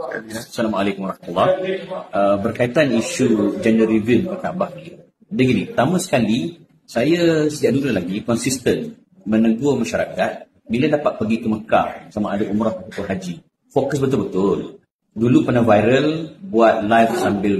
Assalamualaikum warahmatullahi wabarakatuh. Berkaitan isu gender reveal di Kaabah ni. Dia gini, pertama sekali, saya sejak dulu lagi konsisten menegur masyarakat bila dapat pergi ke Mekah sama ada umrah atau haji. Fokus betul-betul. Dulu pernah viral buat live sambil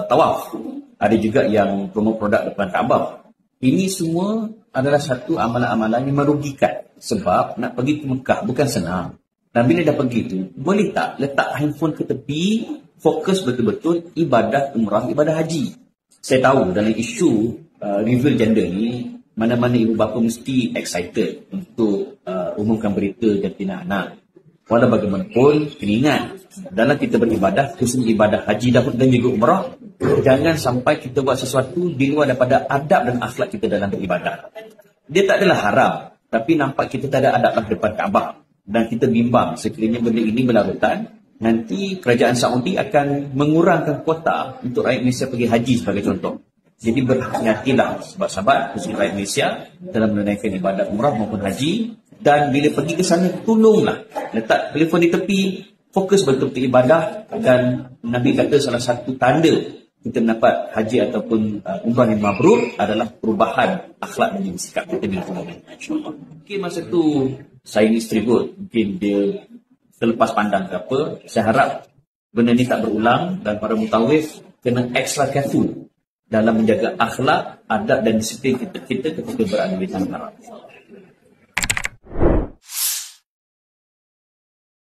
tawaf. Ada juga yang promo produk depan Kaabah. Ini semua adalah satu amalan-amalan yang merugikan. Sebab nak pergi ke Mekah bukan senang. Dan bila dah pergi tu, boleh tak letak handphone ke tepi, fokus betul-betul ibadah umrah, ibadah haji. Saya tahu dalam isu reveal gender ni, mana-mana ibu bapa mesti excited untuk umumkan berita jantina anak. Walau bagaimanapun, kena ingat, dalam kita beribadah, khususnya ibadah haji dan juga umrah, jangan sampai kita buat sesuatu di luar daripada adab dan akhlak kita dalam beribadah. Dia tak adalah haram, tapi nampak kita tak ada adab depan Kaabah. Dan kita bimbang sekiranya benda ini berlarutan, nanti kerajaan Saudi akan mengurangkan kuota untuk rakyat Malaysia pergi haji sebagai contoh. Jadi berhati-hatilah sahabat-sahabat, khususnya rakyat Malaysia dalam menunaikan ibadat umrah maupun haji. Dan bila pergi ke sana, tolonglah letak telefon di tepi, fokus betul-betul ibadah. Dan Nabi kata salah satu tanda kita mendapat haji ataupun umrah yang mabrur adalah perubahan akhlak dan juga sikap kita bila kita insya-Allah. Mungkin masa tu saya ni stribut, mungkin dia terlepas pandang ke apa. Saya harap benda ni tak berulang dan para mutawif kena extra careful dalam menjaga akhlak, adab dan disiplin kita ketika berada di tanah Arab.